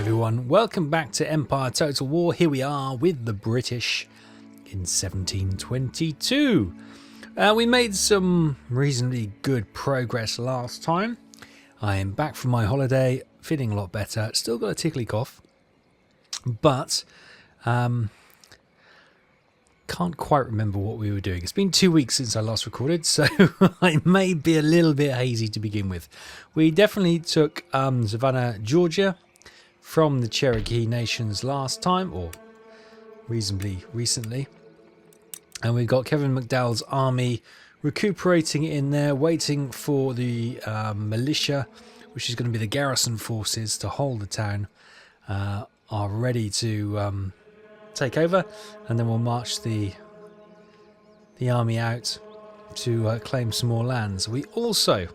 everyone, welcome back to Empire Total War. Here we are with the British in 1722. We made some reasonably good progress last time. I am back from my holiday, feeling a lot better. Still got a tickly cough, but can't quite remember what we were doing. It's been 2 weeks since I last recorded, so I may be a little bit hazy to begin with. We definitely took Savannah, Georgia from the Cherokee nations last time, or reasonably recently. And we've got Kevin McDowell's army recuperating in there, waiting for the militia, which is going to be the garrison forces to hold the town, are ready to take over, and then we'll march the army out to claim some more lands. We also,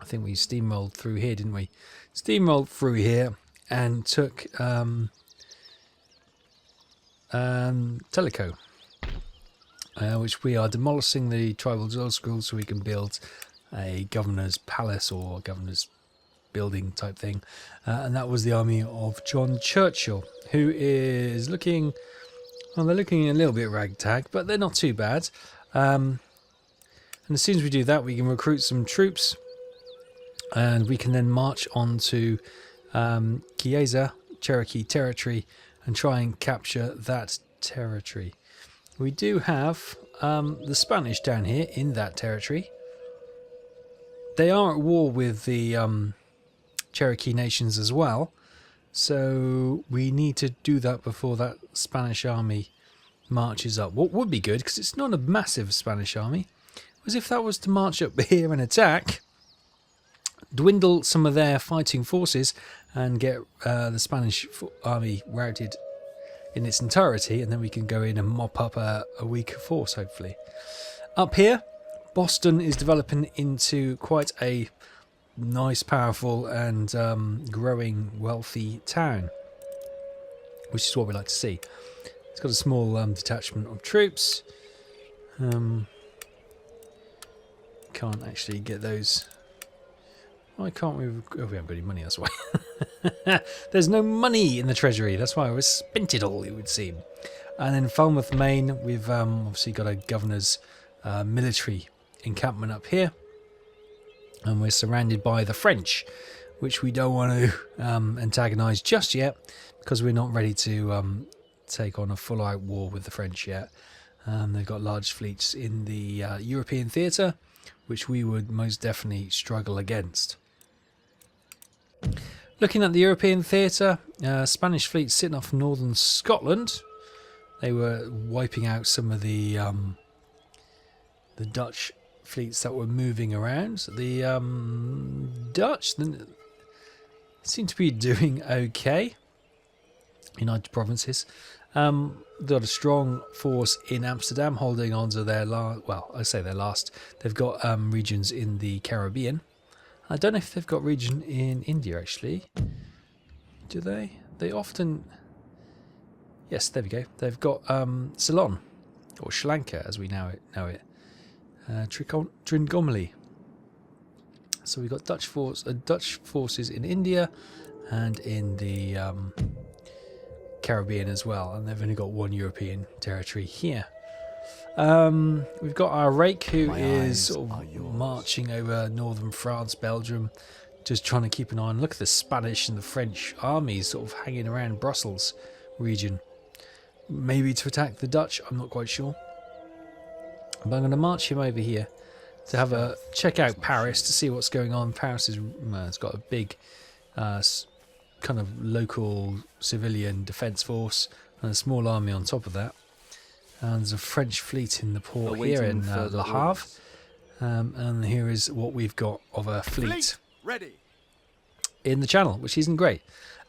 I think we steamrolled through here, didn't we? Steamrolled through here and took Tellico, which we are demolishing the tribal drill school so we can build a governor's palace or governor's building type thing. And that was the army of John Churchill, who is looking, well, they're looking a little bit ragtag, but they're not too bad. And as soon as we do that, we can recruit some troops, and we can then march on to Chiesa, Cherokee territory, and try and capture that territory. We do have the Spanish down here in that territory. They are at war with the Cherokee nations as well, so we need to do that before that Spanish army marches up. What would be good, because it's not a massive Spanish army, was if that was to march up here and attack, dwindle some of their fighting forces and get the Spanish army routed in its entirety, and then we can go in and mop up a weaker force, hopefully. Up here, Boston is developing into quite a nice, powerful and growing wealthy town, which is what we like to see. It's got a small detachment of troops. Can't actually get those. Why can't we? Oh, we haven't got any money, that's why. There's no money in the treasury, that's why I spent it all, it would seem. And in Falmouth, Maine, we've obviously got a governor's military encampment up here. And we're surrounded by the French, which we don't want to antagonise just yet, because we're not ready to take on a full-out war with the French yet. They've got large fleets in the European theatre, which we would most definitely struggle against. Looking at the European theatre, Spanish fleet sitting off northern Scotland. They were wiping out some of the Dutch fleets that were moving around. The Dutch seem to be doing okay. United Provinces. Got a strong force in Amsterdam, holding on to their last. Well, I say their last. They've got regions in the Caribbean. I don't know if they've got region in India actually. Do they? They often. Yes, there we go. They've got Ceylon, or Sri Lanka as we know it. Trincomalee. So we've got Dutch forces in India and in the Caribbean as well, and they've only got one European territory here. We've got our rake, who is sort of marching over northern France, Belgium, just trying to keep an eye on. Look at the Spanish and the French armies sort of hanging around Brussels region, maybe to attack the Dutch. I'm not quite sure. But I'm going to march him over here to have a check out Paris to see what's going on. Paris is it's got a big kind of local civilian defence force and a small army on top of that. And there's a French fleet in the port here in Le Havre. And here is what we've got of a fleet ready in the channel, which isn't great.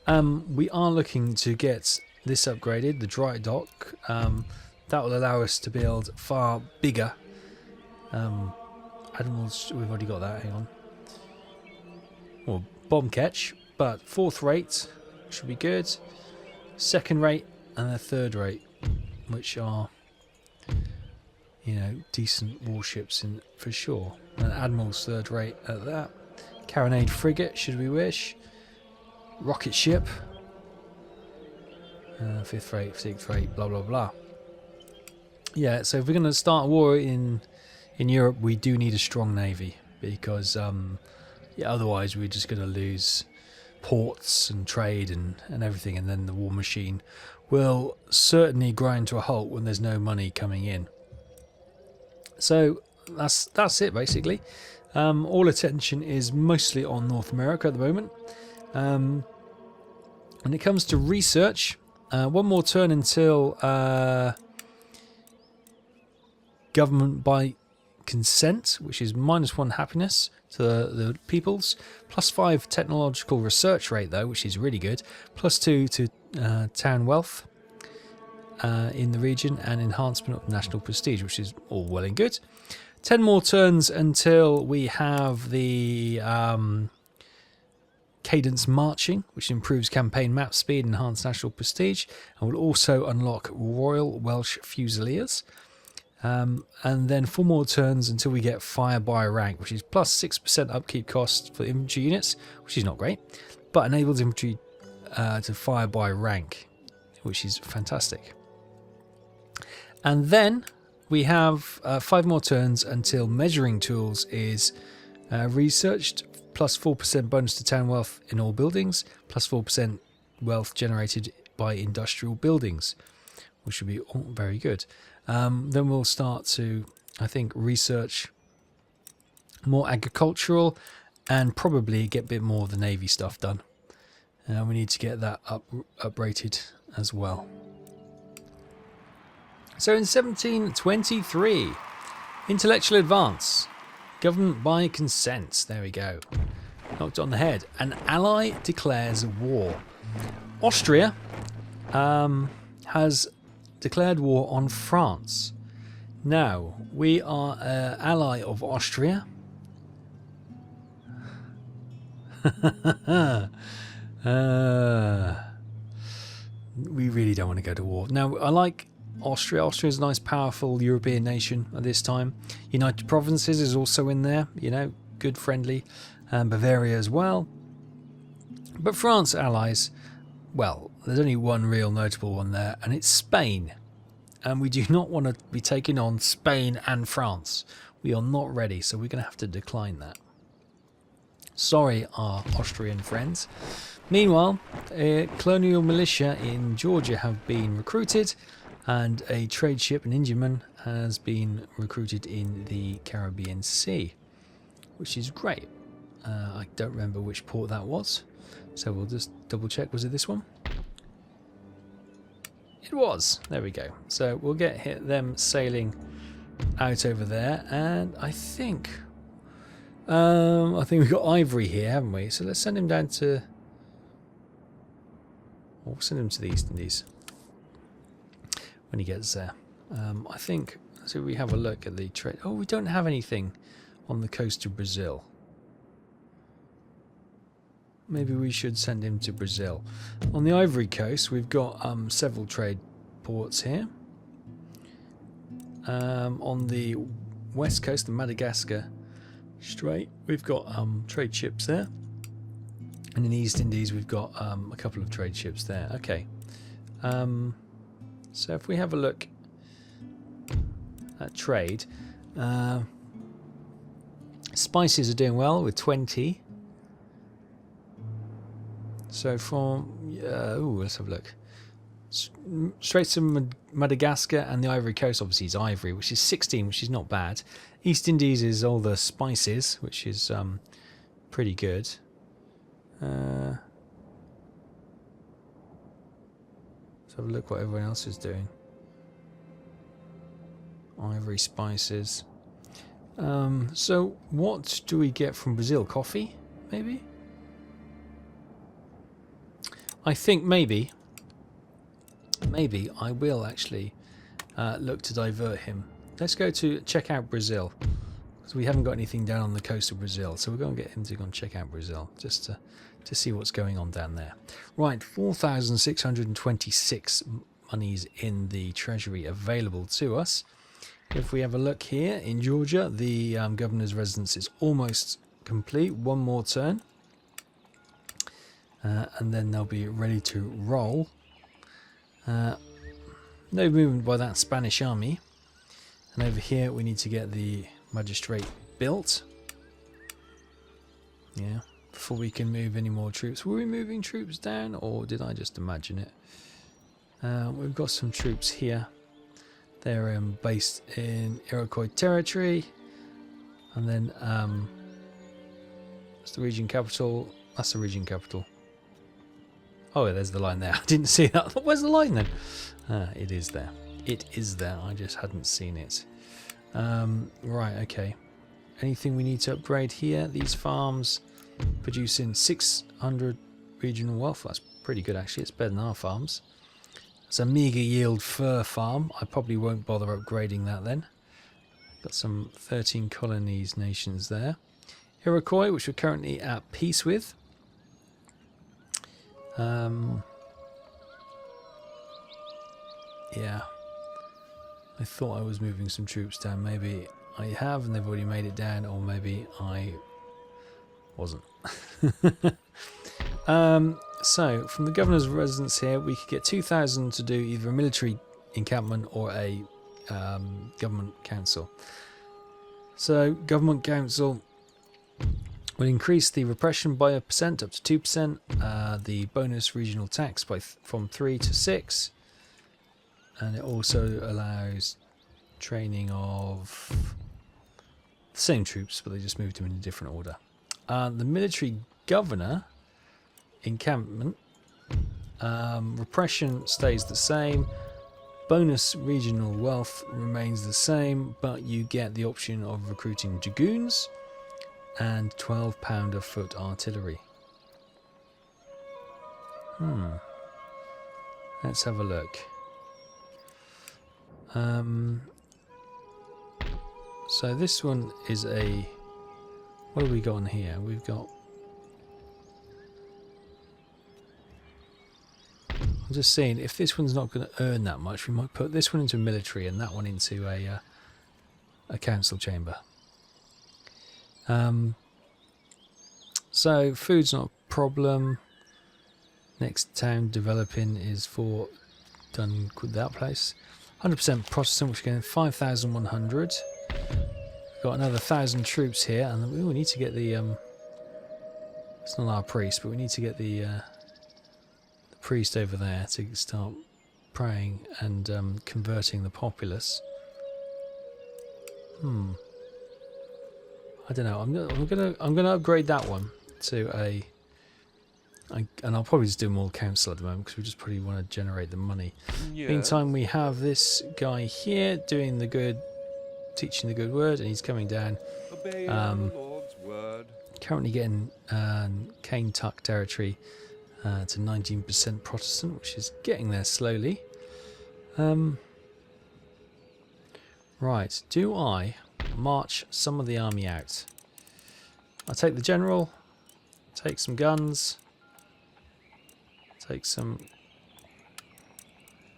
We are looking to get this upgraded, the dry dock. That will allow us to build far bigger admirals. We've already got that, hang on. Well, bomb catch, but fourth rate should be good. Second rate and a third rate, which are, you know, decent warships for sure. And admiral's third rate at that. Carronade frigate, should we wish. Rocket ship, fifth rate, sixth rate, blah blah blah. Yeah, so if we're going to start a war in Europe, we do need a strong navy, because yeah, otherwise we're just going to lose ports and trade and everything, and then the war machine will certainly grind to a halt when there's no money coming in. So that's it basically. All attention is mostly on North America at the moment. When it comes to research, one more turn until government by consent, which is -1 happiness to the peoples, +5 technological research rate though, which is really good, +2 to town wealth in the region, and enhancement of national prestige, which is all well and good. 10 more turns until we have the cadence marching, which improves campaign map speed and enhanced national prestige, and will also unlock Royal Welsh Fusiliers. And then 4 more turns until we get fire by rank, which is +6% upkeep cost for infantry units, which is not great, but enables infantry to fire by rank, which is fantastic. And then we have 5 more turns until measuring tools is researched, +4% bonus to town wealth in all buildings, +4% wealth generated by industrial buildings, which would be all very good. Then we'll start to, I think, research more agricultural and probably get a bit more of the navy stuff done. We need to get that uprated as well. So in 1723, intellectual advance, government by consent. There we go. Knocked on the head. An ally declares war. Austria has declared war on France. Now, we are an ally of Austria. We really don't want to go to war. Now, I like Austria. Austria is a nice, powerful European nation at this time. United Provinces is also in there, you know, good, friendly. Bavaria as well. But France allies, well, there's only one real notable one there, and it's Spain. And we do not want to be taking on Spain and France. We are not ready, so we're going to have to decline that. Sorry, our Austrian friends. Meanwhile, colonial militia in Georgia have been recruited, and a trade ship, an Indiaman, has been recruited in the Caribbean Sea, which is great. I don't remember which port that was, so we'll just double check. Was it this one? It was. There we go. So we'll get them sailing out over there, and I think we've got Ivory here, haven't we? So let's send him down to. We'll send him to the East Indies when he gets there. I think. So we have a look at the trade. Oh, we don't have anything on the coast of Brazil. Maybe we should send him to Brazil. On the Ivory Coast, we've got several trade ports here. On the west coast of Madagascar Strait, we've got trade ships there. And in the East Indies, we've got a couple of trade ships there. Okay. So if we have a look at trade, spices are doing well with 20. So from, let's have a look. Straits of Madagascar and the Ivory Coast obviously is Ivory, which is 16, which is not bad. East Indies is all the spices, which is pretty good. Let's have a look what everyone else is doing. Ivory, spices. So what do we get from Brazil? Coffee, maybe? I think maybe I will actually look to divert him. Let's go to check out Brazil, because we haven't got anything down on the coast of Brazil. So we're going to get him to go and check out Brazil, just to see what's going on down there. Right, 4,626 monies in the treasury available to us. If we have a look here in Georgia, the governor's residence is almost complete. One more turn. And then they'll be ready to roll. No movement by that Spanish army. And over here we need to get the magistrate built. Yeah, before we can move any more troops. Were we moving troops down, or did I just imagine it? We've got some troops here. They're based in Iroquois territory. And then that's the region capital. That's the region capital. Oh, yeah, there's the line there. I didn't see that. Where's the line then? It is there. It is there. I just hadn't seen it. Right, okay. Anything we need to upgrade here? These farms producing 600 regional wealth. That's pretty good, actually. It's better than our farms. It's a meager yield fur farm. I probably won't bother upgrading that then. Got some 13 colonies, nations there. Iroquois, which we're currently at peace with. Yeah. I thought I was moving some troops down. Maybe I have and they've already made it down, or maybe I wasn't. So, from the governor's residence here, we could get 2,000 to do either a military encampment or a government council. So, government council will increase the repression by 1% up to 2%, the bonus regional tax from 3 to 6, and it also allows training of the same troops, but they just moved them in a different order. The military governor encampment repression stays the same. Bonus regional wealth remains the same, but you get the option of recruiting dragoons and 12-pounder foot artillery. Let's have a look. So this one is a... What have we got on here? We've got... I'm just saying, if this one's not going to earn that much, we might put this one into military and that one into a council chamber. So food's not a problem. Next town developing is for done with that place. 100% Protestant, which again 5,100. We've got another 1,000 troops here, and we need to get the it's not our priest, but we need to get the priest over there to start praying and converting the populace. I don't know. I'm gonna upgrade that one to a. And I'll probably just do them all council at the moment because we just probably want to generate the money. Yeah. Meantime, we have this guy here doing the good, teaching the good word, and he's coming down. Obey the Lord's word. Currently getting Cane Tuck territory to 19% Protestant, which is getting there slowly. Right, do I march some of the army out? I'll take the general, take some guns. Take some.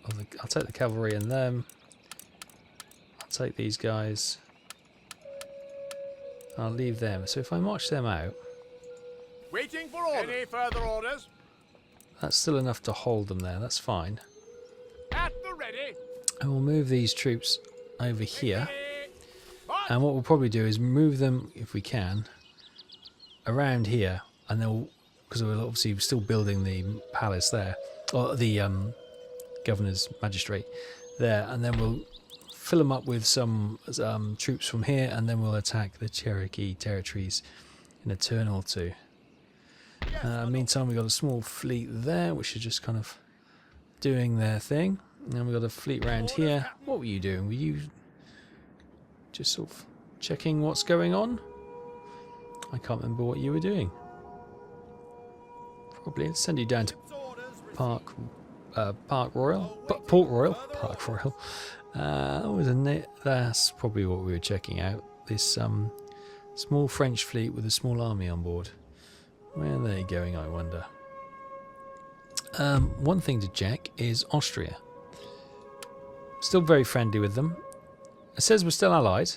I'll take the cavalry and them. I'll take these guys. I'll leave them. So if I march them out, waiting for orders. Any further orders? That's still enough to hold them there. That's fine. At the ready. And we'll move these troops over here. And what we'll probably do is move them, if we can, around here, and they'll. Because we're obviously still building the palace there, or the governor's magistrate there, and then we'll fill them up with some troops from here, and then we'll attack the Cherokee territories in a turn or two. Meantime, we've got a small fleet there, which is just kind of doing their thing. And then we've got a fleet around here. What were you doing? Were you just sort of checking what's going on? I can't remember what you were doing. Probably let's send you down to Port Royal. That's probably what we were checking out. This small French fleet with a small army on board. Where are they going, I wonder? One thing to check is Austria. Still very friendly with them. It says we're still allied.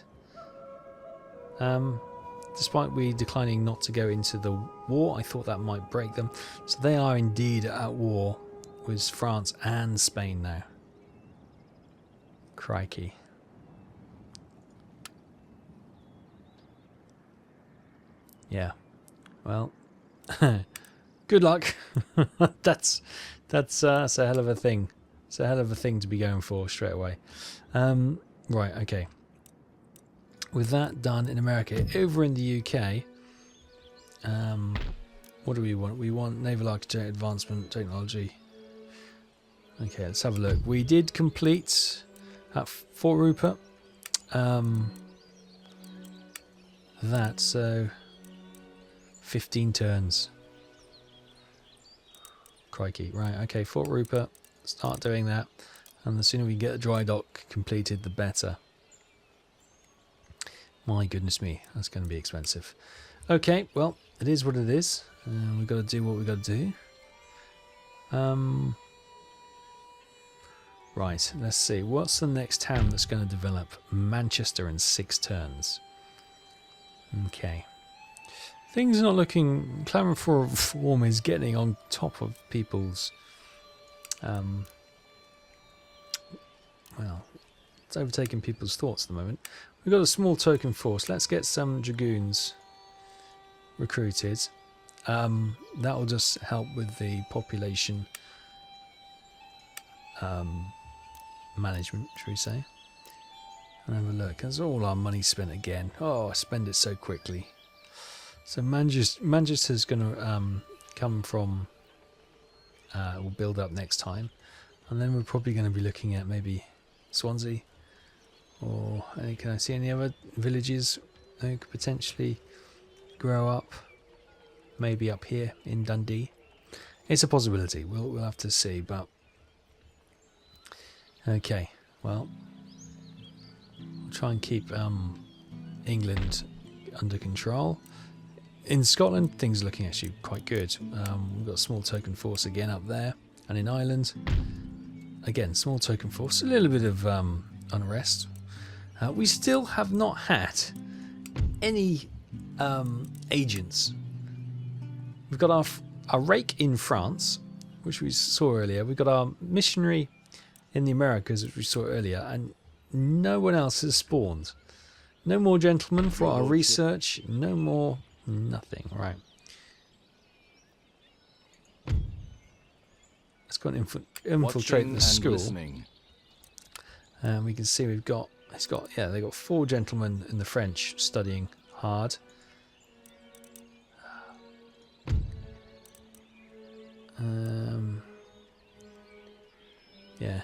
Despite we declining not to go into the war, I thought that might break them. So they are indeed at war with France and Spain now. Crikey. Yeah. Well, good luck. that's a hell of a thing. It's a hell of a thing to be going for straight away. Right, okay. With that done in America, over in the UK, what do we want? We want naval architect advancement technology. Okay, let's have a look. We did complete at Fort Rupert. That, so 15 turns. Crikey. Right, okay, Fort Rupert. Start doing that. And the sooner we get the dry dock completed, the better. My goodness me, that's going to be expensive. Okay, well, it is what it is. We've got to do what we've got to do. Right, let's see. What's the next town that's going to develop? Manchester in 6 turns. Okay. Things are not looking... Clamour for reform is getting on top of people's... well, it's overtaking people's thoughts at the moment. We've got a small token force. Let's get some dragoons recruited. That will just help with the population management, should we say. And have a look. That's all our money spent again. Oh, I spend it so quickly. So Manchester's going to come from... we'll build up next time. And then we're probably going to be looking at maybe Swansea. Or can I see any other villages that could potentially grow up? Maybe up here in Dundee. It's a possibility. We'll have to see. But okay, well, we'll try and keep England under control. In Scotland, things are looking actually quite good. We've got a small token force again up there, and in Ireland, again, small token force. A little bit of unrest. We still have not had any agents. We've got our rake in France, which we saw earlier. We've got our missionary in the Americas, which we saw earlier, and no one else has spawned. No more gentlemen for our research. No more nothing. Right. Let's go and infiltrate the school. And we can see they've got 4 gentlemen in the French studying hard. Yeah,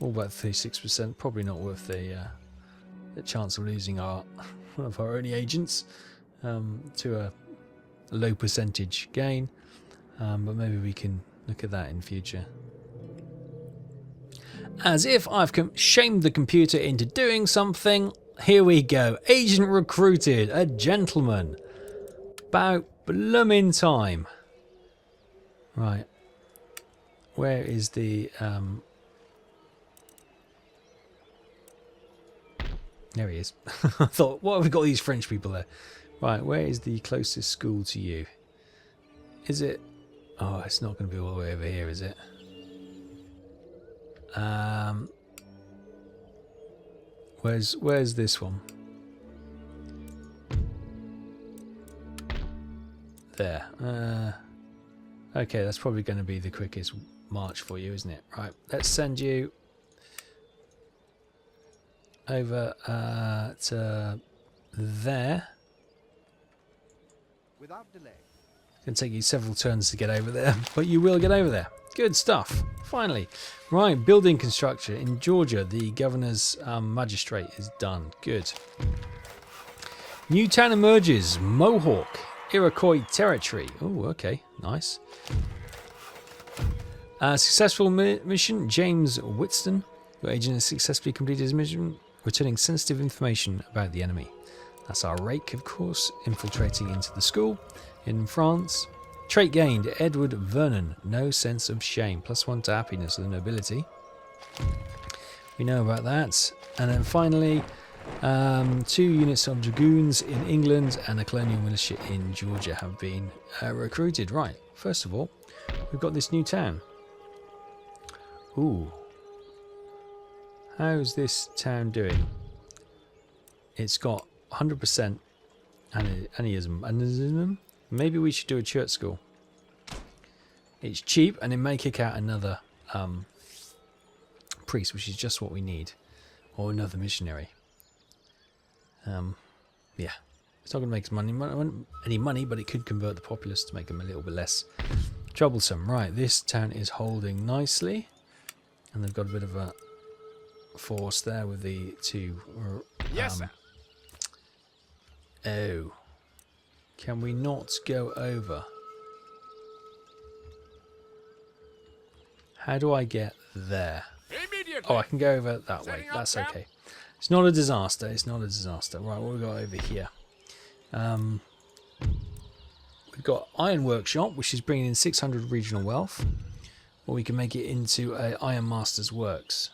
all about 36%. Probably not worth the chance of losing one of our only agents to a low percentage gain. But maybe we can look at that in future. As if I've shamed the computer into doing something, here we go. Agent recruited, a gentleman. About blooming time. Right. Where is the... There he is. I thought, what have we got these French people there? Right, where is the closest school to you? Is it... Oh, it's not going to be all the way over here, is it? Where's this one? There. Okay, that's probably going to be the quickest march for you, isn't it? Right, let's send you over to there. Without delay. It's going to take you several turns to get over there, but you will get over there. Good stuff. Finally. Right, building construction. In Georgia, the governor's magistrate is done. Good. New town emerges. Mohawk, Iroquois territory. Oh, okay. Nice. Successful mission. James Whitston. Your agent has successfully completed his mission, returning sensitive information about the enemy. That's our rake, of course, infiltrating into the school in France. Trait gained, Edward Vernon, no sense of shame. +1 to happiness of the nobility. We know about that. And then finally, 2 units of dragoons in England and a colonial militia in Georgia have been recruited. Right, first of all, we've got this new town. Ooh. How's this town doing? It's got 100% anism. Maybe we should do a church school. It's cheap and it may kick out another priest, which is just what we need. Or another missionary. Yeah. It's not going to make us any money, but it could convert the populace to make them a little bit less troublesome. Right, this town is holding nicely. And they've got a bit of a force there with the two... Yes, sir. Oh. Can we not go over? How do I get there? Immediately. Oh, I can go over that way. Setting up That's camp. okay. It's not a disaster. It's not a disaster. Right, what have we got over here? We've got Iron Workshop, which is bringing in 600 regional wealth. Or we can make it into a Iron Master's Works.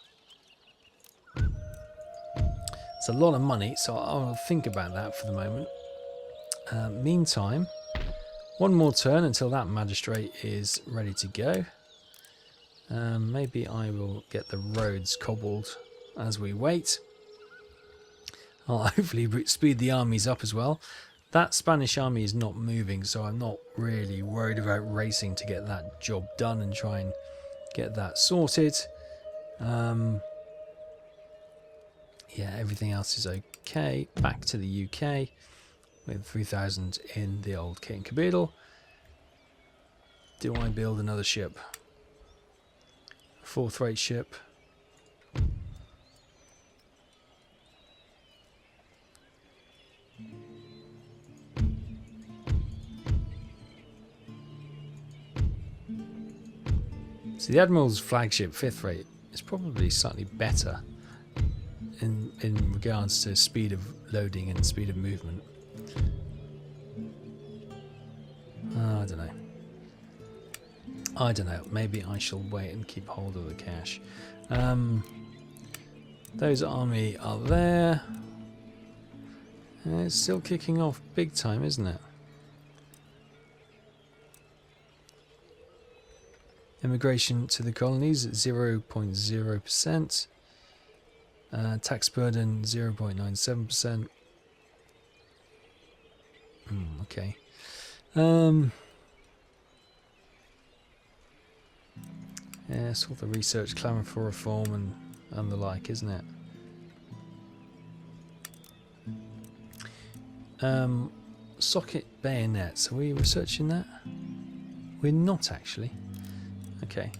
It's a lot of money, so I'll think about that for the moment. Meantime, one more turn until that magistrate is ready to go. Maybe I will get the roads cobbled as we wait. I'll hopefully speed the armies up as well. That Spanish army is not moving, so I'm not really worried about racing to get that job done and try and get that sorted. Yeah, everything else is okay. Back to the UK with 3,000 in the old King Caboodle. Do I build another ship? Fourth rate ship. So the Admiral's flagship, 5th rate, is probably slightly better in regards to speed of loading and speed of movement. I don't know. I don't know. Maybe I shall wait and keep hold of the cash. Those army are there. It's still kicking off big time, isn't it? Immigration to the colonies at 0.0%. Tax burden 0.97%. Okay. Yeah, sort of research, clamour for reform and the like, isn't it? Socket bayonets. Are we researching that? We're not actually. Okay.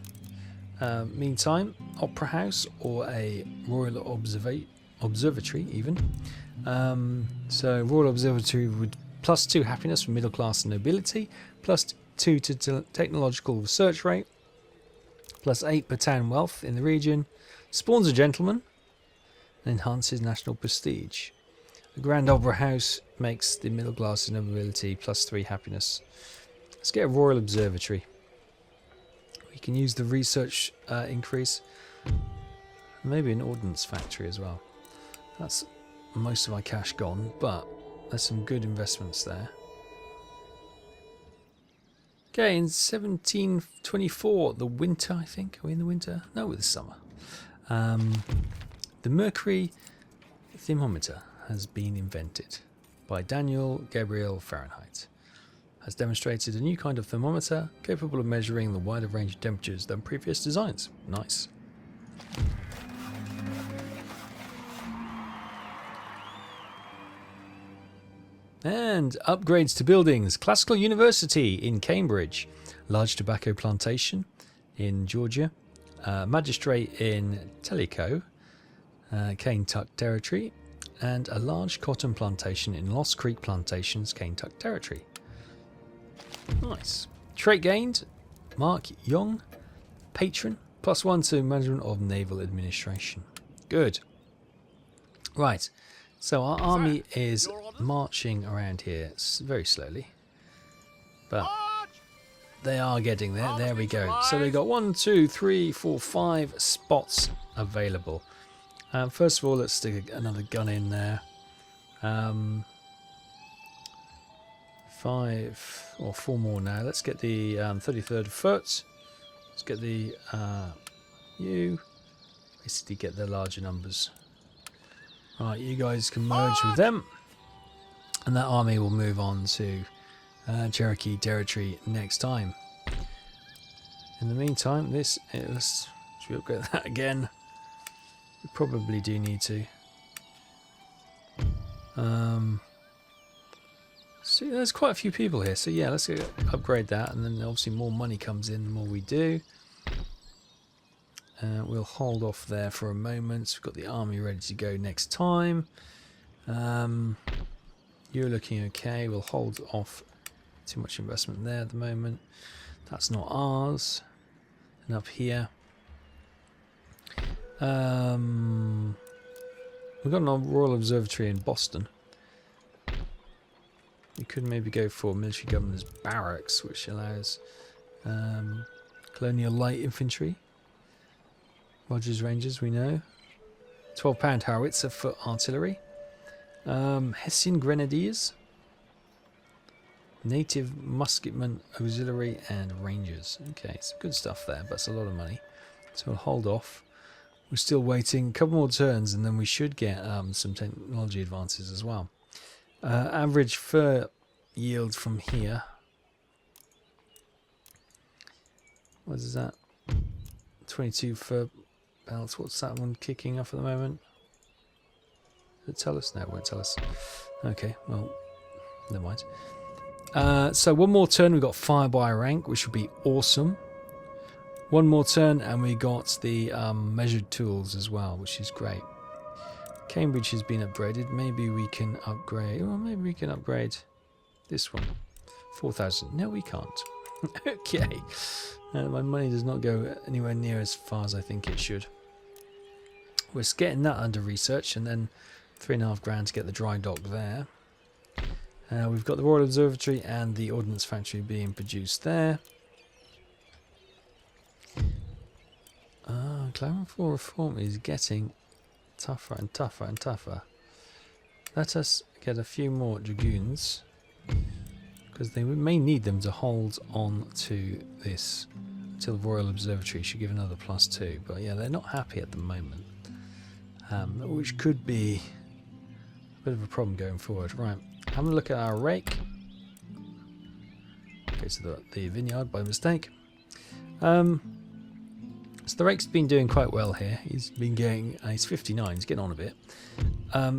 Meantime, Opera House or a Royal Observatory even. So Royal Observatory would +2 happiness for middle class and nobility, +2 to technological research rate, +8 per town wealth in the region, spawns a gentleman, and enhances national prestige. The Grand Opera House makes the middle class and nobility +3 happiness. Let's get a Royal Observatory. We can use the research increase. Maybe an ordnance factory as well. That's most of my cash gone, but there's some good investments there. Okay, in 1724, the winter, I think. Are we in the winter? No, the summer. The mercury thermometer has been invented by Daniel Gabriel Fahrenheit. Has demonstrated a new kind of thermometer capable of measuring the wider range of temperatures than previous designs. Nice. And upgrades to buildings. Classical University in Cambridge. Large tobacco plantation in Georgia. Magistrate in Tellico, Kentuck Territory. And a large cotton plantation in Lost Creek Plantations, Kentuck Territory. Nice. Trait gained. Mark Young. Patron. +1 to management of naval administration. Good. Right. So our army is marching around here very slowly. But they are getting there. There we go. So they've got 1, 2, 3, 4, 5 spots available. First of all, let's stick another gun in there. 5 or 4 more now. Let's get the 33rd Foot. Let's get the you. Basically get the larger numbers. Right, you guys can merge with them. And that army will move on to Cherokee territory next time. In the meantime, should we upgrade that again? We probably do need to. So there's quite a few people here, so yeah, let's go upgrade that, and then obviously more money comes in the more we do. We'll hold off there for a moment. We've got the army ready to go next time. You're looking okay. We'll hold off too much investment there at the moment. That's not ours. And up here, we've got an Royal Observatory in Boston. We could maybe go for Military Governor's Barracks, which allows Colonial Light Infantry. Rogers Rangers, we know. £12 howitzer for artillery. Hessian Grenadiers. Native Musketmen Auxiliary and Rangers. Okay, some good stuff there, but it's a lot of money. So we'll hold off. We're still waiting a couple more turns, and then we should get some technology advances as well. Average fur yield from here. What is that? 22 fur belts. What's that one kicking off at the moment? Does it tell us? No, it won't tell us. Okay, well, never mind. So one more turn, we've got fire by rank, which would be awesome. One more turn, and we got the measured tools as well, which is great. Cambridge has been upgraded. Maybe we can upgrade. Well, maybe we can upgrade this one. 4,000. No, we can't. Okay. My money does not go anywhere near as far as I think it should. We're getting that under research, and then 3.5 grand to get the dry dock there. We've got the Royal Observatory and the Ordnance Factory being produced there. Clamour for reform is getting tougher and tougher and tougher. Let us get a few more dragoons, because they may need them to hold on to this until the Royal Observatory should give another +2. But yeah, they're not happy at the moment, which could be a bit of a problem going forward. Right, having a look at our rake. Okay, so the vineyard by mistake. So the rake's been doing quite well here. He's been getting, he's 59, he's getting on a bit.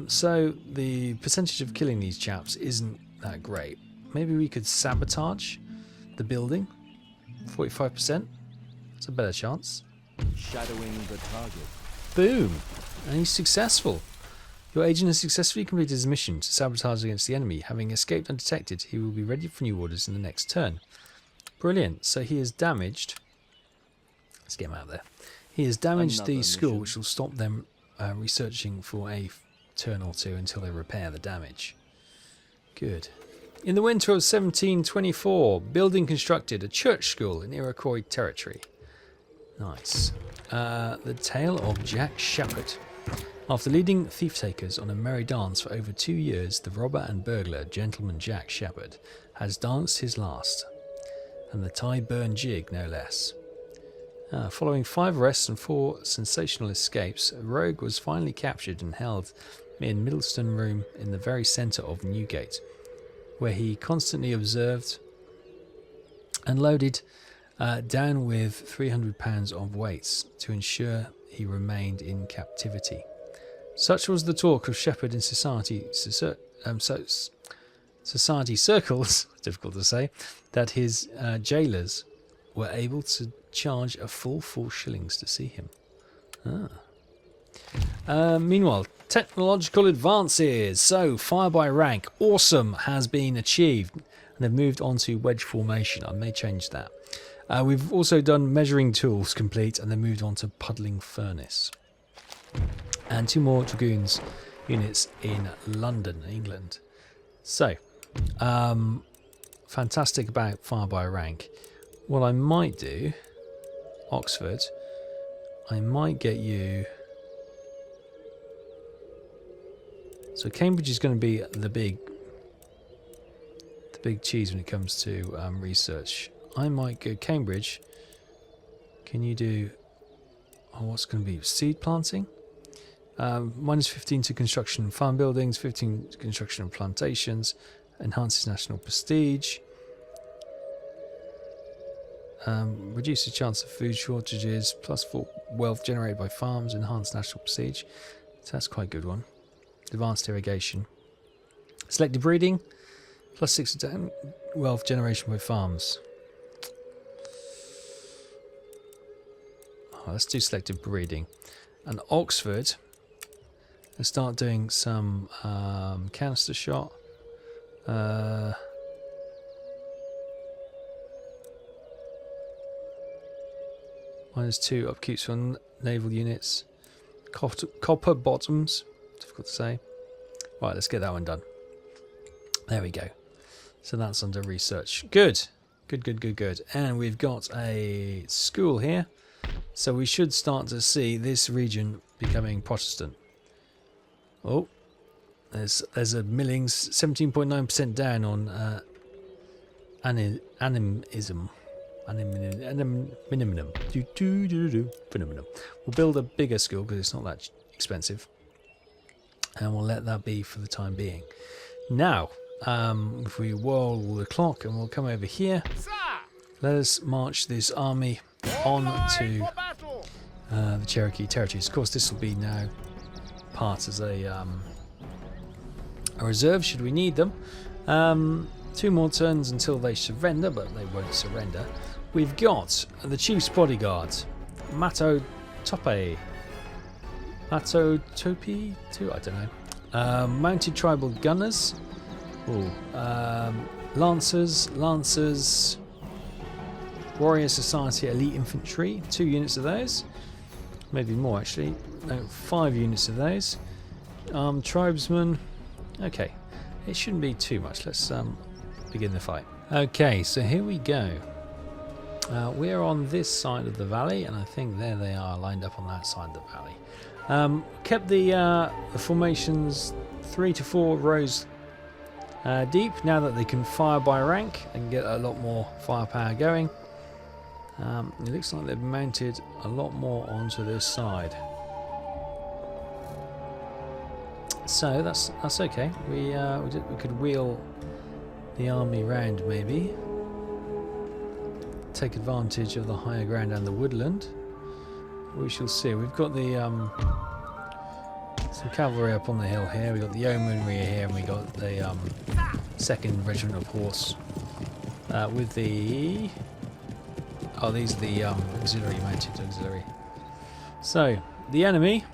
So the percentage of killing these chaps isn't that great. Maybe we could sabotage the building. 45%. That's a better chance. Shadowing the target. Boom! And he's successful. Your agent has successfully completed his mission to sabotage against the enemy. Having escaped undetected, he will be ready for new orders in the next turn. Brilliant. So he has damaged... Let's get him out of there. He has damaged the school, which will stop them researching for a turn or two until they repair the damage. Good. In the winter of 1724, building constructed a church school in Iroquois territory. Nice. The tale of Jack Shepherd. After leading thief-takers on a merry dance for over 2 years, the robber and burglar, Gentleman Jack Shepherd, has danced his last. And the Tyburn jig, no less. Following 5 arrests and 4 sensational escapes, a rogue was finally captured and held in Middleston Room in the very centre of Newgate, where he constantly observed and loaded down with £300 of weights to ensure he remained in captivity. Such was the talk of Shepherd in society circles, difficult to say, that his jailers were able to charge a full 4 shillings to see him. Meanwhile, technological advances. So, fire by rank, awesome, has been achieved. And they've moved on to wedge formation. I may change that. We've also done measuring tools complete, and then moved on to puddling furnace. And 2 more dragoons units in London, England. So, fantastic about fire by rank. What I might do, Oxford, I might get you... So Cambridge is going to be the big cheese when it comes to research. I might go Cambridge. Can you do Oh, what's going to be seed planting? Minus 15 to construction and farm buildings, 15 to construction and plantations, enhances national prestige, reduces chance of food shortages, plus 4 wealth generated by farms, enhanced national prestige. So that's quite a good one. Advanced irrigation. Selective breeding, plus 6 to 10 wealth generation by farms. Oh, let's do selective breeding. And Oxford, let's start doing some canister shot. -2 upkeeps for naval units. Copper bottoms, difficult to say. Right, let's get that one done. There we go. So that's under research. Good. Good. And we've got a school here. So we should start to see this region becoming Protestant. Oh, there's a Millings 17.9% down on animism. Minimum. We'll build a bigger school because it's not that expensive, and we'll let that be for the time being. Now, if we whirl the clock and we'll come over here, Sir! let us march this army on to the Cherokee territories. Of course, this will be now part as a reserve should we need them. 2 more turns until they surrender, but they won't surrender. We've got the Chief's Bodyguard, Mato Tope. I don't know. Mounted Tribal Gunners. Lancers. Warrior Society Elite Infantry. 2 units of those. Maybe more actually. No, 5 units of those. Tribesmen. Okay. It shouldn't be too much. Let's begin the fight. Okay, so here we go. We're on this side of the valley, and I think there they are lined up on that side of the valley. Kept the formations 3 to 4 rows deep. Now that they can fire by rank and get a lot more firepower going, it looks like they've mounted a lot more onto this side. So that's okay. We could wheel the army round maybe. Take advantage of the higher ground and the woodland. We shall see. We've got the some cavalry up on the hill here. We've got the yeomanry here, and we got the 2nd Regiment of Horse with the these are the auxiliary, mounted auxiliary. So the enemy.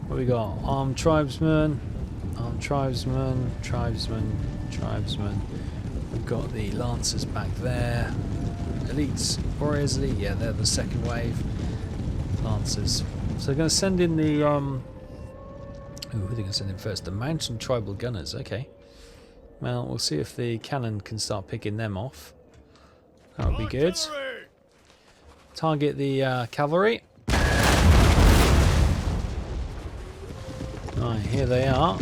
What we got? Armed tribesmen. We've got the Lancers back there. Elites, Warriors Elite, yeah, they're the 2nd wave. Lancers. So they're going to send in the... who are they going to send in first? The Mountain Tribal Gunners, okay. Well, we'll see if the cannon can start picking them off. That would be good. Target the cavalry. Right, here they are.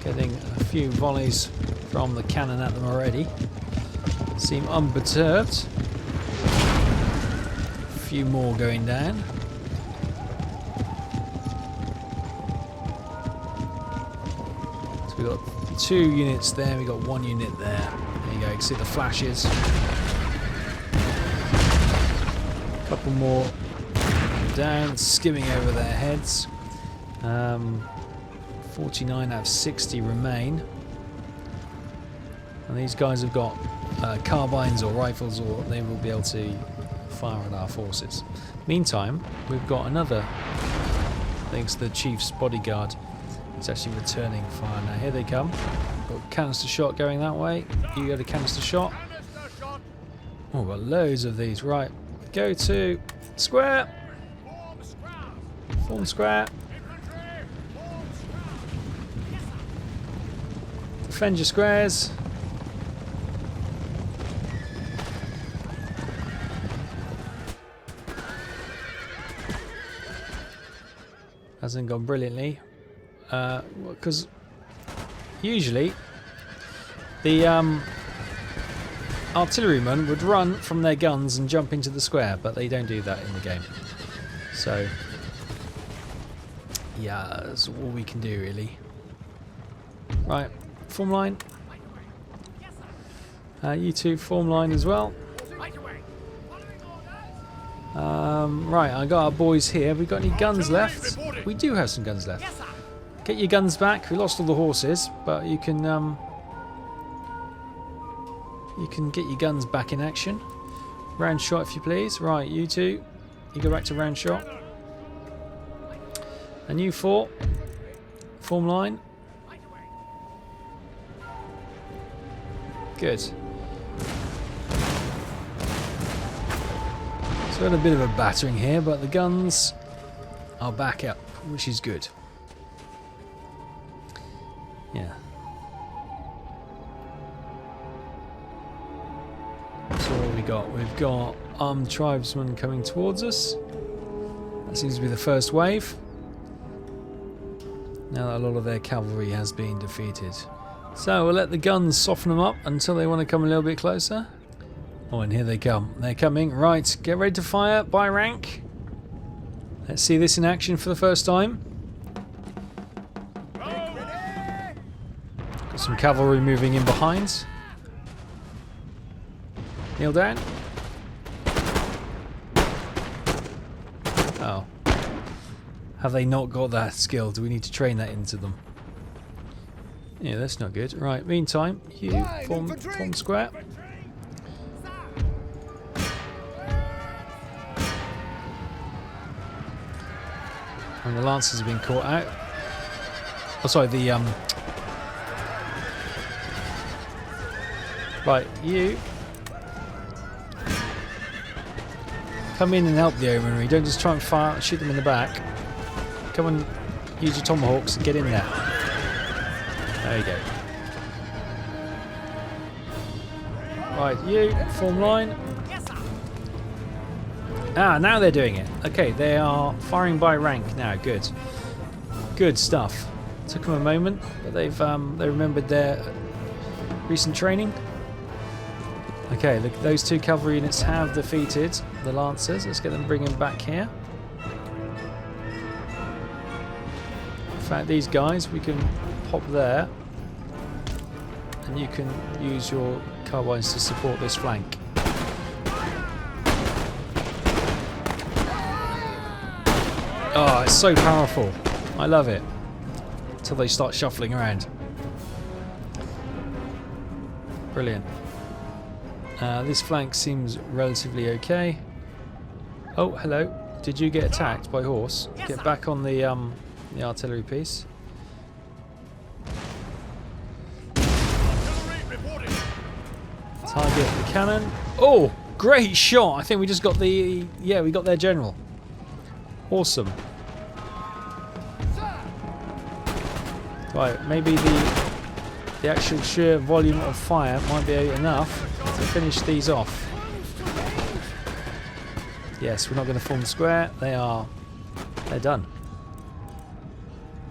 Getting a few volleys from the cannon at them already. Seem unperturbed. A few more going down. So we've got 2 units there, we've got 1 unit there. There you go, you can see the flashes. A couple more down, skimming over their heads. 49 out of 60 remain. And these guys have got carbines or rifles, or they will be able to fire at our forces. Meantime, we've got another, I think it's the Chief's Bodyguard. It's actually returning fire now. Here they come. Got canister shot going that way. You got a canister shot. Oh, we've got loads of these. Right, go to square. Form square. Defend your squares. Hasn't gone brilliantly, because usually the artillerymen would run from their guns and jump into the square, but they don't do that in the game. So, yeah, that's all we can do really. Right, form line. You two form line as well. Right, I got our boys here. Have we got any guns left? We do have some guns left. Get your guns back. We lost all the horses, but you can get your guns back in action. Round shot, if you please. Right, you two, you go back to round shot. And you four, form line. Good. So we had a bit of a battering here, but the guns are back up, which is good. Yeah. So what have we got? We've got armed tribesmen coming towards us. That seems to be the first wave. Now that a lot of their cavalry has been defeated. So we'll let the guns soften them up until they want to come a little bit closer. Oh, and here they come. They're coming. Right, get ready to fire by rank. Let's see this in action for the first time. Got some cavalry moving in behind. Kneel down. Oh. Have they not got that skill? Do we need to train that into them? Yeah, that's not good. Right, meantime, you form square. And the lancers have been caught out. Oh, sorry, the right, you come in and help the yeomanry. Don't just try and fire, shoot them in the back. Come and use your tomahawks and get in there. There you go. Right, you form line. Ah, now they're doing it. Okay, they are firing by rank now. Good, good stuff. Took them a moment, but they remembered their recent training. Okay, look, those two cavalry units have defeated the lancers. Let's get them bringing back here. In fact, these guys we can pop there, and you can use your carbines to support this flank. Oh, it's so powerful. I love it. Until they start shuffling around. Brilliant. This flank seems relatively okay. Oh, hello. Did you get attacked by horse? Get back on the artillery piece. Target the cannon. Oh, great shot. I think we just got the... Yeah, we got their general. Awesome. Right, maybe the actual sheer volume of fire might be enough to finish these off. Yes, we're not going to form the square. They're done.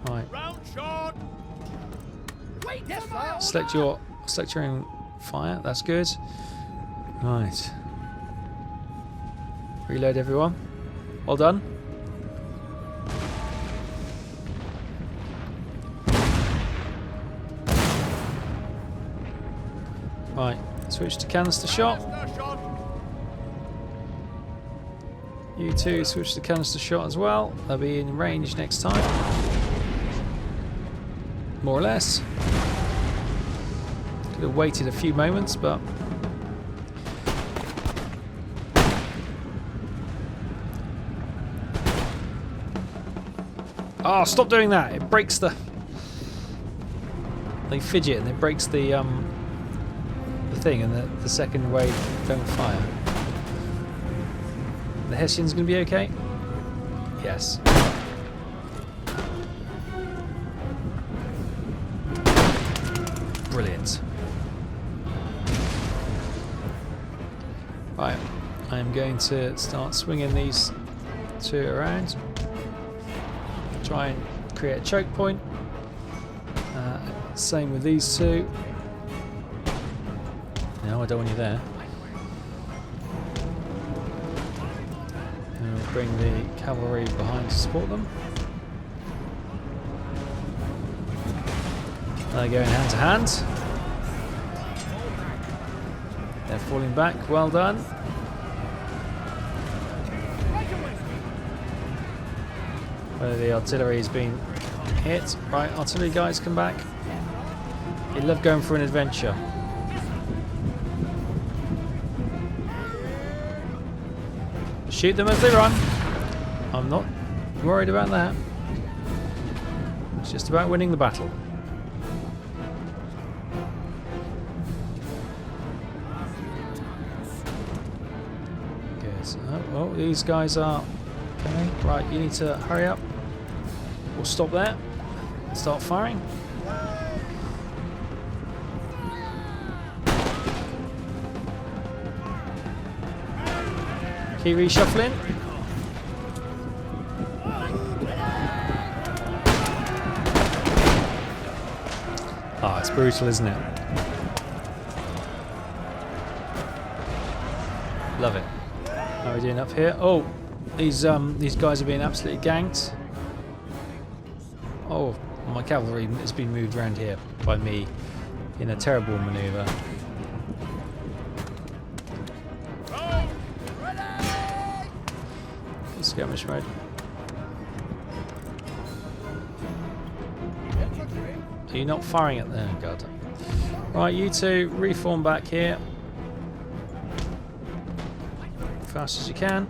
Right. Select your own fire. That's good. Right. Reload everyone. Well done. Right, switch to canister shot. You two switch to canister shot as well. They'll be in range next time. More or less. Could have waited a few moments, but... Oh, stop doing that! It breaks the... They fidget and it breaks the thing, and the second wave don't fire. The Hessian's going to be okay? Yes. Brilliant. Right, I'm going to start swinging these two around. Try and create a choke point. Same with these two. No, I don't want you there. bring the cavalry behind to support them. They're going hand to hand. They're falling back. Well done. The artillery's been hit. Right, artillery guys, come back. They love going for an adventure. Shoot them as they run. I'm not worried about that. It's just about winning the battle. Good. Oh, these guys are coming. Right, you need to hurry up. We'll stop there. Start firing. Keep reshuffling. Ah, it's brutal, isn't it? Love it. How are we doing up here? Oh, these guys are being absolutely ganked. Oh, my cavalry has been moved around here by me in a terrible manoeuvre. Skirmish mode. Are you not firing at them? Oh god. Right, you two reform back here. Fast as you can.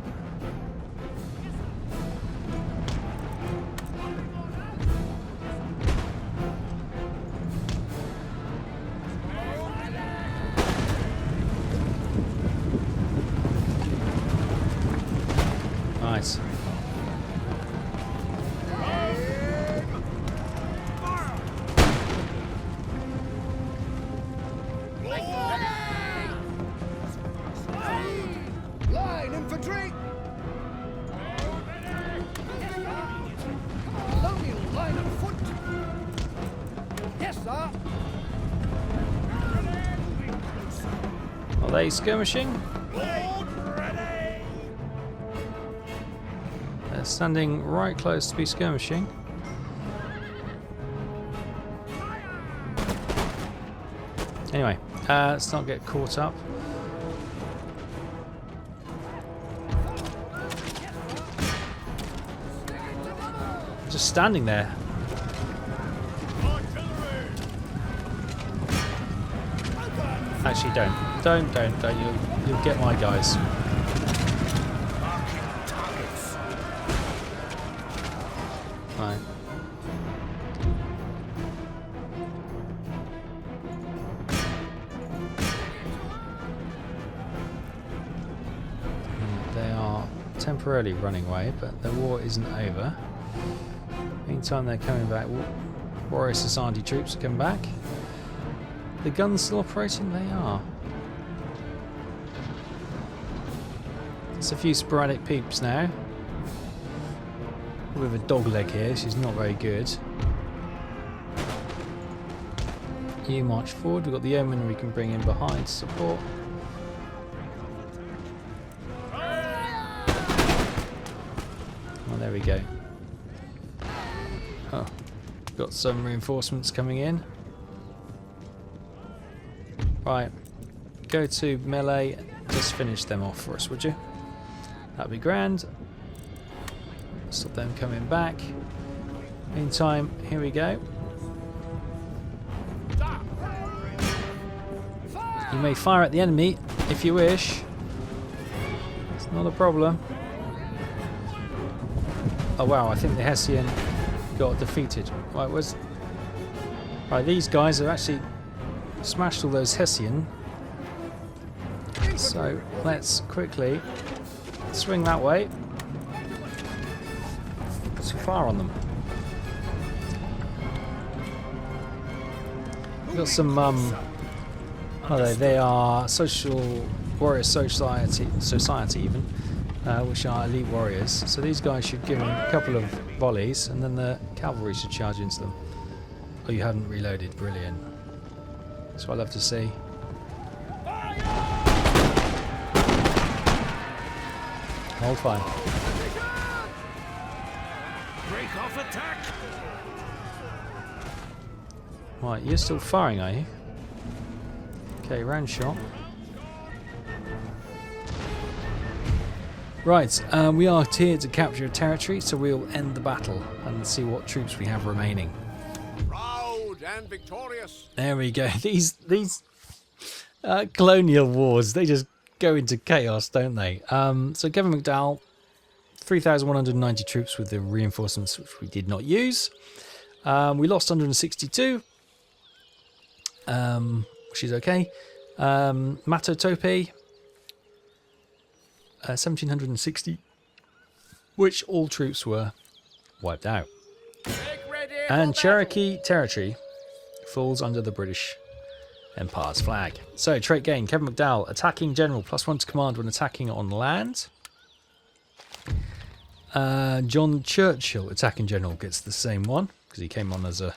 Nice. Line infantry. Colonial line of foot. Yes, sir. Are they skirmishing? They're standing right close to be skirmishing. Anyway, let's not get caught up. Just standing there. Actually, don't. You'll get my guys. Right. They are temporarily running away, but the war isn't over. Meantime, they're coming back. Warrior Society troops are coming back. The guns still operating? They are. There's a few sporadic peeps now. We have a dog leg here, she's not very good. You march forward, we've got the yeoman we can bring in behind to support. Oh, there we go. Oh, got some reinforcements coming in. Right, go to melee, just finish them off for us, would you? That'd be grand. Stop them coming back. Meantime, here we go. You may fire at the enemy if you wish. It's not a problem. Oh wow, I think the Hessian got defeated. Right, these guys have actually smashed all those Hessian. So let's quickly swing that way. To fire on them. We've got some they are warrior society even, which are elite warriors. So these guys should give them a couple of volleys, and then the cavalry should charge into them. Oh, you haven't reloaded, brilliant. That's what I love to see. Hold fire. off attack. Right, you're still firing, are you? Okay, round shot. Right, we are here to capture a territory, so we'll end the battle and see what troops we have remaining. Proud and victorious. There we go. These colonial wars, they just go into chaos, don't they? So Kevin McDowell, 3,190 troops with the reinforcements which we did not use. We lost 162, which is okay. Mato Tope, 1,760, which all troops were wiped out. Make ready And for Cherokee territory falls under the British Empire's flag. So, trait gain, Kevin McDowell, attacking general, +1 to command when attacking on land. John Churchill, attacking general, gets the same one because he came on as a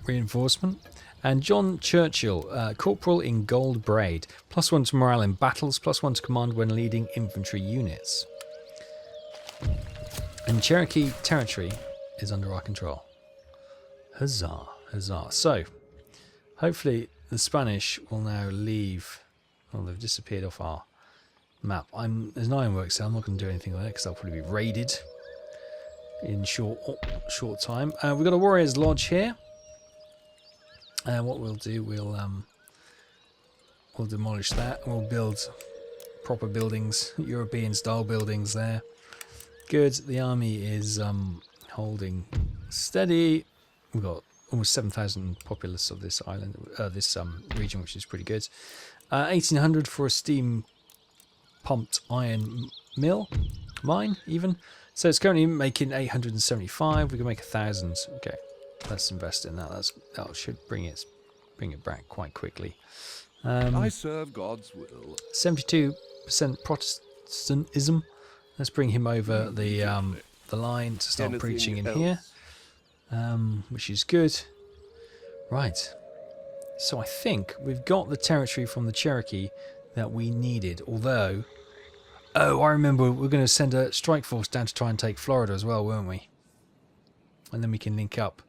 reinforcement. And John Churchill, corporal in gold braid, +1 to morale in battles, +1 to command when leading infantry units. And Cherokee territory is under our control. Huzzah, huzzah. So, hopefully the Spanish will now leave. Well, they've disappeared off our map. There's an ironworks there. I'm not going to do anything with it because they'll probably be raided in short time. We've got a warrior's lodge here. What we'll do, we'll demolish that. We'll build proper buildings, European style buildings there. Good. The army is holding steady. We've got almost 7,000 populace of this island, this region, which is pretty good. 1,800 for a steam pumped iron mine even. So it's currently making 875. We can make 1,000. Okay, let's invest in that. That should bring it back quite quickly. I serve God's will. 72% Protestantism. Let's bring him over the line to start Anything preaching in else? here, which is good. Right. So I think we've got the territory from the Cherokee that we needed. Although, oh, I remember we're going to send a strike force down to try and take Florida as well, weren't we? And then we can link up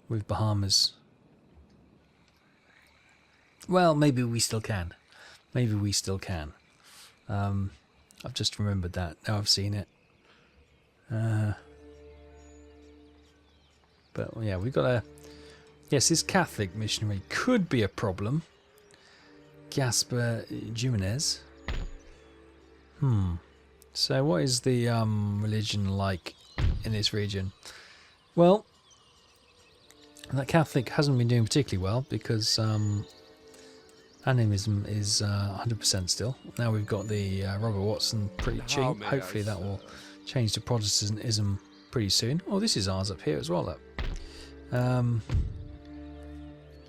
with Bahamas. Well, maybe we still can. Maybe we still can. I've just remembered that. Now I've seen it. But yeah, we've got a... Yes, this Catholic missionary could be a problem. Gaspar Jimenez. So what is the religion like in this region? Well, that Catholic hasn't been doing particularly well because animism is 100% still. Now we've got the Robert Watson preaching. Hopefully that will change to Protestantism pretty soon. Oh, this is ours up here as well. Look.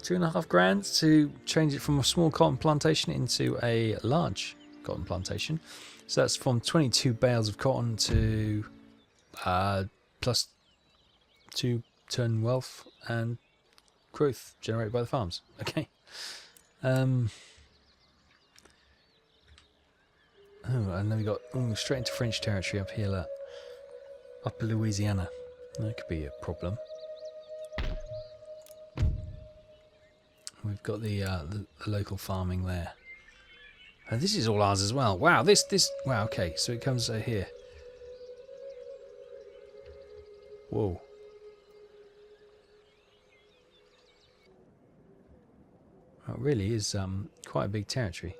2.5 grand to change it from a small cotton plantation into a large cotton plantation. So that's from 22 bales of cotton to plus 2 ton wealth and growth generated by the farms. Okay. Oh, and then we got straight into French territory up here, look. Upper Louisiana. That could be a problem. We've got the local farming there. And this is all ours as well. Wow, wow, okay, so it comes here. Whoa. It really is quite a big territory.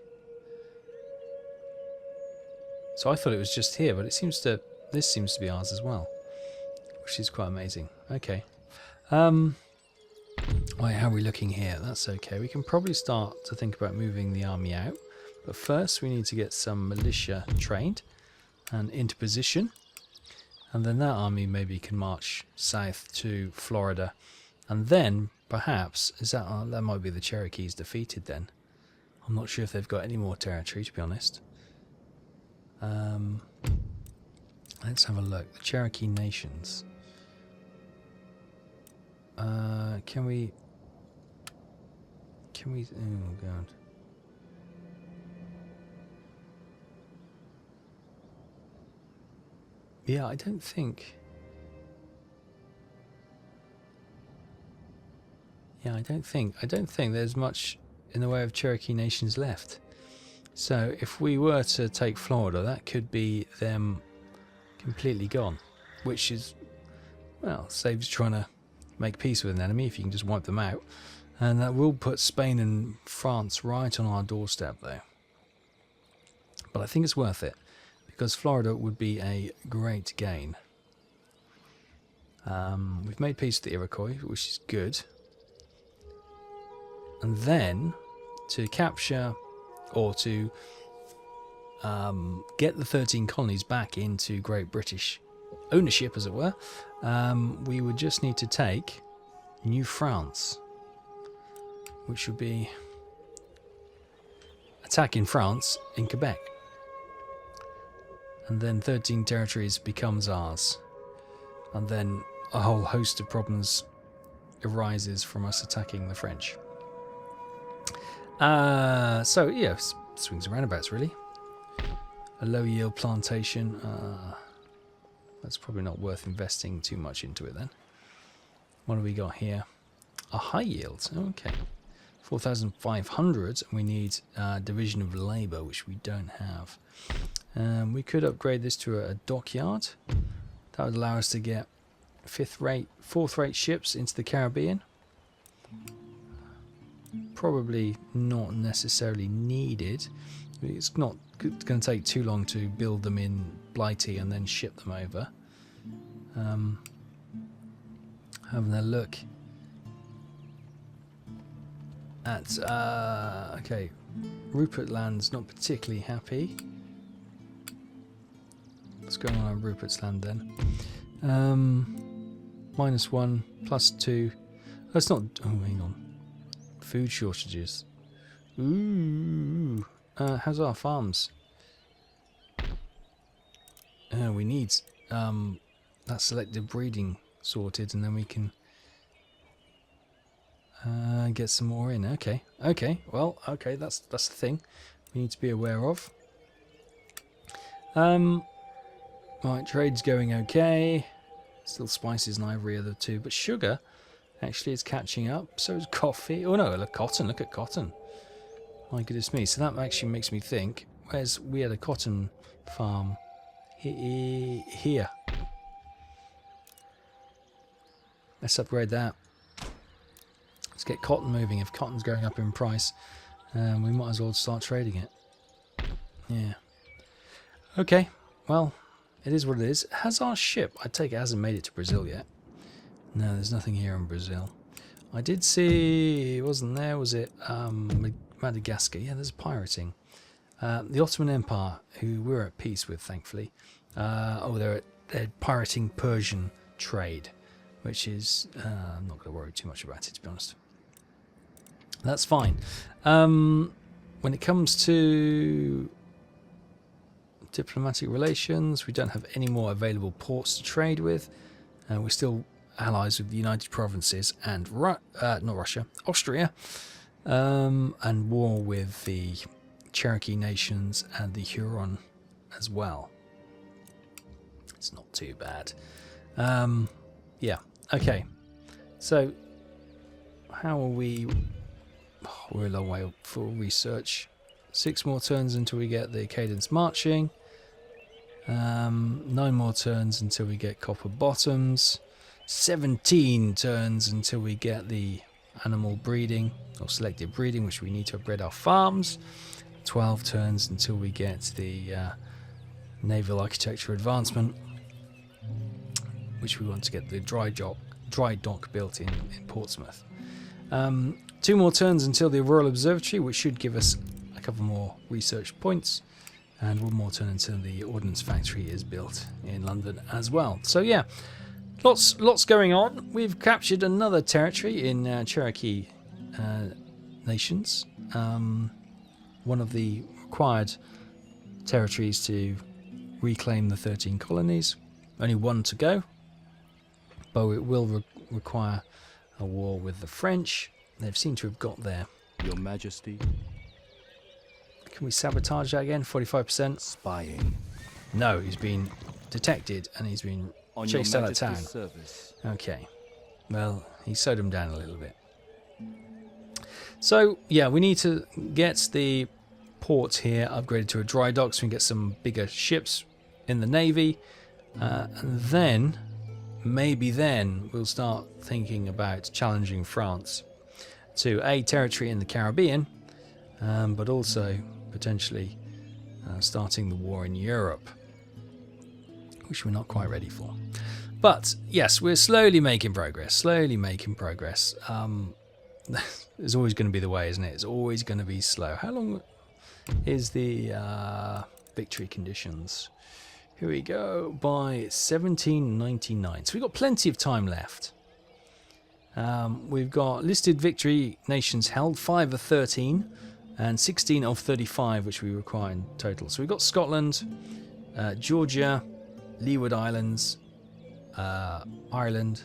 So I thought it was just here, but this seems to be ours as well, which is quite amazing. Okay. Right, how are we looking here? That's okay. We can probably start to think about moving the army out. But first we need to get some militia trained and into position. And then that army maybe can march south to Florida. And then perhaps, that might be the Cherokees defeated then. I'm not sure if they've got any more territory, to be honest. Let's have a look. The Cherokee nations. Can we... Oh, God. Yeah, I don't think... Yeah, I don't think there's much in the way of Cherokee nations left. So if we were to take Florida, that could be them completely gone, which is, well, saves trying to make peace with an enemy if you can just wipe them out. And that will put Spain and France right on our doorstep though. But I think it's worth it, because Florida would be a great gain. We've made peace with the Iroquois, which is good. And then, to capture, or to get the 13 colonies back into Great British ownership, as it were, we would just need to take New France, which would be attacking France in Quebec. And then 13 territories becomes ours. And then a whole host of problems arises from us attacking the French. So yeah, swings and roundabouts really. A low yield plantation. That's probably not worth investing too much into it then. What do we got here? A high yield. Okay. 4,500. We need division of labour, which we don't have. We could upgrade this to a dockyard. That would allow us to get fourth rate ships into the Caribbean. Probably not necessarily needed. It's not going to take too long to build them in Blighty and then ship them over. Having a look at okay, Rupert Land's not particularly happy. What's going on Rupert's Land then? -1, +2. That's not. Oh, hang on. Food shortages. Ooh. How's our farms? We need that selective breeding sorted, and then we can get some more in. Okay. Okay. Well. Okay. That's the thing we need to be aware of. Right. Trade's going okay. Still spices and ivory are the two, but sugar actually is catching up. So is coffee. Oh no, cotton. Look at cotton. My goodness me. So that actually makes me think. We had a cotton farm here. Let's upgrade that. Let's get cotton moving. If cotton's going up in price, we might as well start trading it. Yeah. Okay. Well, it is what it is. Has our ship, I take it, hasn't made it to Brazil yet. No, there's nothing here in Brazil. I did see, it wasn't there, was it? Madagascar. Yeah, there's pirating. The Ottoman Empire, who we're at peace with, thankfully. They're pirating Persian trade, which is, I'm not going to worry too much about it, to be honest. That's fine. When it comes to diplomatic relations, we don't have any more available ports to trade with. We're still allies with the United Provinces and not Russia, Austria, and war with the Cherokee nations and the Huron as well. It's not too bad. Yeah, okay. So, how are we? Oh, we're a long way up for research. 6 more turns until we get the cadence marching. 9 more turns until we get copper bottoms. 17 turns until we get the animal breeding or selective breeding, which we need to upgrade our farms. 12 turns until we get the naval architecture advancement, which we want to get the dry dock built in Portsmouth. 2 more turns until the Royal Observatory, which should give us a couple more research points, and 1 more turn until the Ordnance Factory is built in London as well. So yeah, lots going on. We've captured another territory in Cherokee nations. One of the required territories to reclaim the 13 colonies. Only 1 to go, but it will require a war with the French. They've seemed to have got there. Your Majesty. Can we sabotage that again? 45%? Spying. No, he's been detected and he's been On your chased out of town. Majesty's service. Okay. Well, he slowed him down a little bit. So, yeah, we need to get the port here upgraded to a dry dock so we can get some bigger ships in the Navy. And then, maybe then, we'll start thinking about challenging France to a territory in the Caribbean, but also potentially starting the war in Europe, which we're not quite ready for. But yes, we're slowly making progress. It's always going to be the way, isn't it? It's always going to be slow. How long is the victory conditions? Here we go, by 1799. So we've got plenty of time left. We've got listed victory nations held, 5 of 13, and 16 of 35, which we require in total. So we've got Scotland, Georgia, Leeward Islands, Ireland,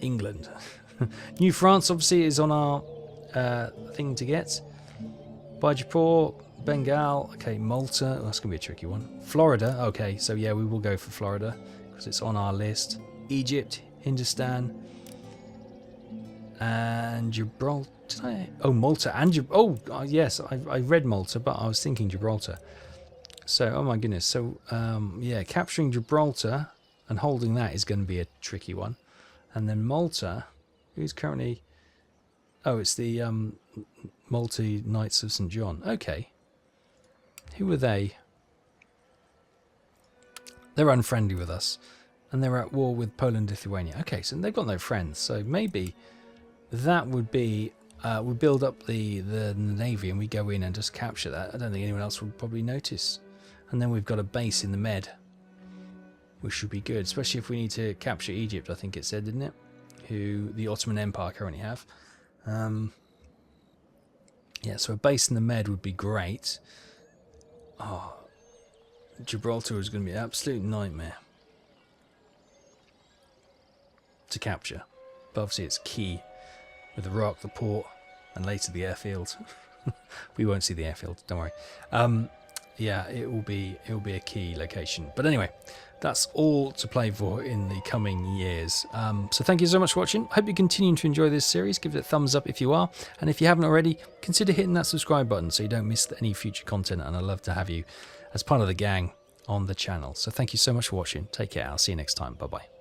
England. New France, obviously, is on our thing to get. Bajapur, Bengal, okay, Malta, oh, that's going to be a tricky one. Florida, okay, so yeah, we will go for Florida because it's on our list. Egypt, Hindustan, and Gibraltar. Oh, Malta and yes, I read Malta, but I was thinking Gibraltar. So, oh my goodness, so yeah, capturing Gibraltar and holding that is going to be a tricky one. And then Malta, who's currently... Oh, it's the Malta Knights of St. John. Okay. Who are they? They're unfriendly with us. And they're at war with Poland and Lithuania. Okay, so they've got no friends. So maybe that would be... we build up the navy and we go in and just capture that. I don't think anyone else would probably notice. And then we've got a base in the Med, which should be good. Especially if we need to capture Egypt, I think it said, didn't it? Who the Ottoman Empire currently have. Yeah, so a base in the Med would be great. Oh, Gibraltar is going to be an absolute nightmare to capture. But obviously it's key with the rock, the port, and later the airfield. We won't see the airfield, don't worry. Yeah, it will be a key location. But anyway, that's all to play for in the coming years. So thank you so much for watching. Hope you're continuing to enjoy this series. Give it a thumbs up if you are. And if you haven't already, consider hitting that subscribe button so you don't miss any future content. And I'd love to have you as part of the gang on the channel. So thank you so much for watching. Take care. I'll see you next time. Bye-bye.